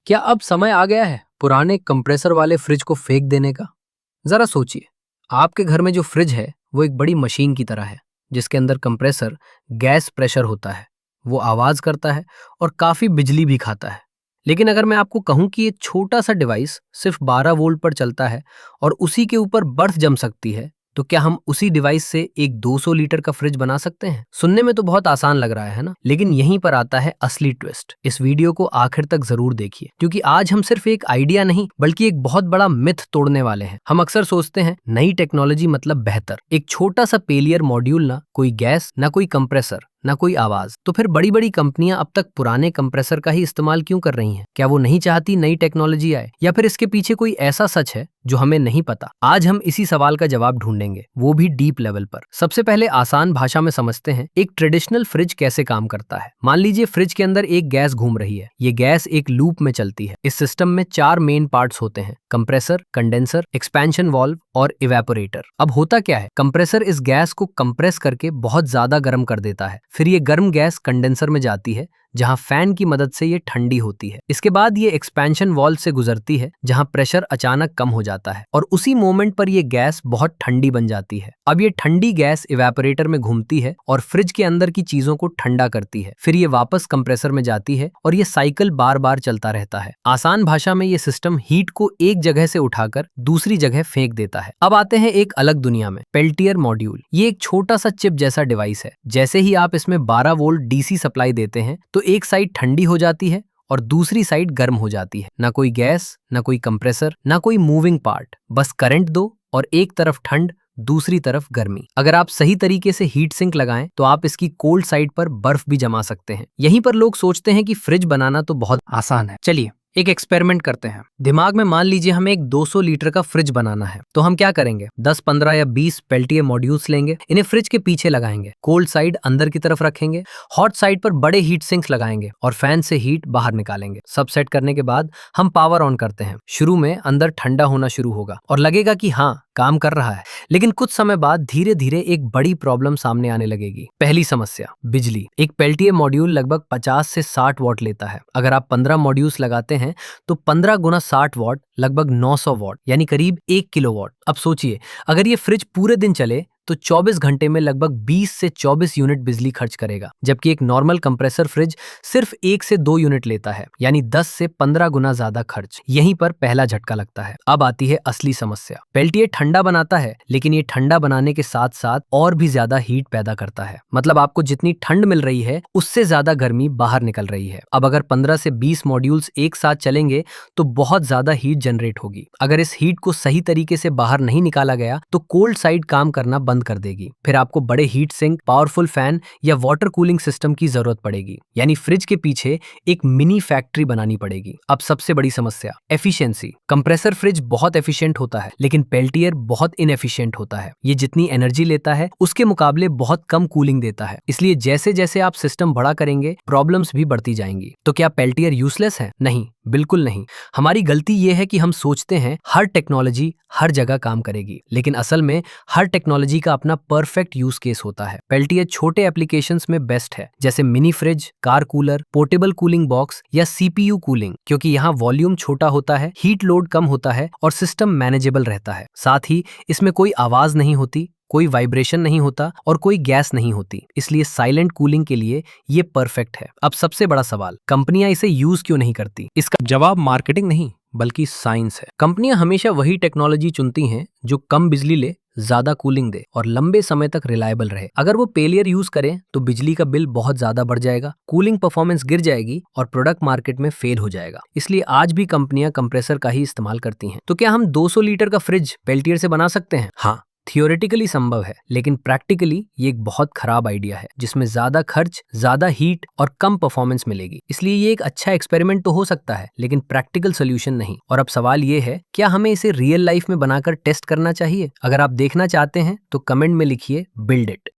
क्या अब समय आ गया है पुराने कंप्रेसर वाले फ्रिज को फेंक देने का? जरा सोचिए, आपके घर में जो फ्रिज है वो एक बड़ी मशीन की तरह है, जिसके अंदर कंप्रेसर गैस प्रेशर होता है। वो आवाज करता है और काफी बिजली भी खाता है। लेकिन अगर मैं आपको कहूं कि ये छोटा सा डिवाइस सिर्फ 12 वोल्ट पर चलता है और उसी के ऊपर बर्फ जम सकती है, तो क्या हम उसी डिवाइस से एक 200 लीटर का फ्रिज बना सकते हैं? सुनने में तो बहुत आसान लग रहा है ना? लेकिन यहीं पर आता है असली ट्विस्ट। इस वीडियो को आखिर तक जरूर देखिए, क्योंकि आज हम सिर्फ एक आइडिया नहीं बल्कि एक बहुत बड़ा मिथ तोड़ने वाले हैं। हम अक्सर सोचते हैं नई टेक्नोलॉजी मतलब बेहतर, एक छोटा सा पेलियर मॉड्यूल, ना कोई गैस, ना कोई कंप्रेसर, ना कोई आवाज। तो फिर बड़ी बड़ी कंपनियां अब तक पुराने कंप्रेसर का ही इस्तेमाल क्यों कर रही हैं? क्या वो नहीं चाहती नई टेक्नोलॉजी आए, या फिर इसके पीछे कोई ऐसा सच है जो हमें नहीं पता? आज हम इसी सवाल का जवाब ढूंढेंगे, वो भी डीप लेवल पर। सबसे पहले आसान भाषा में समझते हैं एक ट्रेडिशनल फ्रिज कैसे काम करता है। मान लीजिए फ्रिज के अंदर एक गैस घूम रही है। ये गैस एक लूप में चलती है। इस सिस्टम में 4 मेन पार्ट्स होते हैं: कंप्रेसर, कंडेंसर, एक्सपेंशन वाल्व और इवेपोरेटर। अब होता क्या है, कंप्रेसर इस गैस को कंप्रेस करके बहुत ज्यादा गर्म कर देता है। फिर ये गर्म गैस कंडेंसर में जाती है, जहां फैन की मदद से ये ठंडी होती है। इसके बाद ये एक्सपेंशन वाल्व से गुजरती है, जहां प्रेशर अचानक कम हो जाता है और उसी मोमेंट पर ये गैस बहुत ठंडी बन जाती है। अब ये ठंडी गैस इवेपोरेटर में घूमती है और फ्रिज के अंदर की चीजों को ठंडा करती है। फिर ये वापस कंप्रेसर में जाती है और ये साइकिल बार बार चलता रहता है। आसान भाषा में ये सिस्टम हीट को एक जगह से उठाकर दूसरी जगह फेंक देता है। अब आते हैं एक अलग दुनिया में, पेल्टियर मॉड्यूल। ये एक छोटा सा चिप जैसा डिवाइस है। जैसे ही आप इसमें 12 वोल्ट डीसी सप्लाई देते हैं तो एक साइड ठंडी हो जाती है और दूसरी साइड गर्म हो जाती है। ना कोई गैस, ना कोई कंप्रेसर, ना कोई मूविंग पार्ट, बस करंट दो और एक तरफ ठंड, दूसरी तरफ गर्मी। अगर आप सही तरीके से हीट सिंक लगाएं तो आप इसकी कोल्ड साइड पर बर्फ भी जमा सकते हैं। यहीं पर लोग सोचते हैं कि फ्रिज बनाना तो बहुत आसान है। चलिए एक एक्सपेरिमेंट करते हैं। दिमाग में मान लीजिए हमें एक 200 लीटर का फ्रिज बनाना है। तो हम क्या करेंगे, 10, 15 या 20 पेल्टियर मॉड्यूल्स लेंगे। इन्हें फ्रिज के पीछे लगाएंगे। कोल्ड साइड अंदर की तरफ रखेंगे। हॉट साइड पर बड़े हीट सिंक्स लगाएंगे और फैन से हीट बाहर निकालेंगे। सब सेट करने के बाद हम पावर ऑन करते हैं। शुरू में अंदर ठंडा होना शुरू होगा और लगेगा कि हाँ, काम कर रहा है। लेकिन कुछ समय बाद धीरे धीरे एक बड़ी प्रॉब्लम सामने आने लगेगी। पहली समस्या, बिजली। एक पेल्टियर मॉड्यूल लगभग 50 से 60 वॉट लेता है। अगर आप 15 मॉड्यूल्स लगाते हैं तो 15 गुना 60 वॉट लगभग 900 वॉट, यानी करीब 1 किलोवाट। अब सोचिए, अगर ये फ्रिज पूरे दिन चले तो 24 घंटे में लगभग 20 से 24 यूनिट बिजली खर्च करेगा, जबकि एक नॉर्मल कंप्रेसर फ्रिज सिर्फ 1 से 2 यूनिट लेता है, यानी 10 से 15 गुना ज्यादा खर्च। यहीं पर पहला झटका लगता है। अब आती है असली समस्या। पेल्टियर ठंडा बनाता है, लेकिन ये ठंडा बनाने के साथ साथ और भी ज्यादा हीट पैदा करता है। मतलब आपको जितनी ठंड मिल रही है उससे ज्यादा गर्मी बाहर निकल रही है। अब अगर 15 से 20 मॉड्यूल्स एक साथ चलेंगे तो बहुत ज्यादा हीट जनरेट होगी। अगर इस हीट को सही तरीके से बाहर नहीं निकाला गया तो कोल्ड साइड काम करना बंद कर देगी। फिर आपको बड़े हीट सिंक, पावरफुल फैन या वाटर कूलिंग सिस्टम की जरूरत पड़ेगी, यानी फ्रिज के पीछे एक मिनी फैक्ट्री बनानी पड़ेगी। अब सबसे बड़ी समस्या, एफिशिएंसी। कंप्रेसर फ्रिज बहुत एफिशिएंट होता है, लेकिन पेल्टियर बहुत इनएफिशिएंट होता है। ये जितनी एनर्जी लेता है उसके मुकाबले बहुत कम कूलिंग देता है। इसलिए जैसे जैसे आप सिस्टम बड़ा करेंगे प्रॉब्लम्स भी बढ़ती जाएंगी। तो क्या पेल्टियर यूजलेस है? नहीं, बिल्कुल नहीं। हमारी गलती यह है कि हम सोचते हैं हर टेक्नोलॉजी हर जगह काम करेगी, लेकिन असल में हर टेक्नोलॉजी का अपना परफेक्ट यूज केस होता है। पेल्टियर छोटे एप्लीकेशंस में बेस्ट है, जैसे mini fridge, car cooler, portable cooling box या सीपीयू कूलिंग, क्योंकि यहाँ वॉल्यूम छोटा होता है, हीट लोड कम होता है और सिस्टम मैनेजेबल रहता है। साथ ही इसमें कोई आवाज नहीं होती, कोई वाइब्रेशन नहीं होता और कोई गैस नहीं होती, इसलिए साइलेंट कूलिंग के लिए ये परफेक्ट है। अब सबसे बड़ा सवाल, कंपनियां इसे यूज क्यों नहीं करती? इसका जवाब मार्केटिंग नहीं बल्कि साइंस है। कंपनियां हमेशा वही टेक्नोलॉजी चुनती हैं जो कम बिजली ले, ज्यादा कूलिंग दे और लंबे समय तक रिलायबल रहे। अगर वो पेलियर यूज करें तो बिजली का बिल बहुत ज्यादा बढ़ जाएगा, कूलिंग परफॉर्मेंस गिर जाएगी और प्रोडक्ट मार्केट में फेल हो जाएगा। इसलिए आज भी कंपनियां कंप्रेसर का ही इस्तेमाल करती हैं। तो क्या हम 200 लीटर का फ्रिज पेल्टियर से बना सकते हैं? हाँ, थियोरेटिकली संभव है, लेकिन प्रैक्टिकली ये एक बहुत खराब आइडिया है, जिसमें ज्यादा खर्च, ज्यादा हीट और कम परफॉर्मेंस मिलेगी। इसलिए ये एक अच्छा एक्सपेरिमेंट तो हो सकता है, लेकिन प्रैक्टिकल सोल्यूशन नहीं। और अब सवाल ये है, क्या हमें इसे रियल लाइफ में बनाकर टेस्ट करना चाहिए? अगर आप देखना चाहते हैं तो कमेंट में लिखिए बिल्ड इट।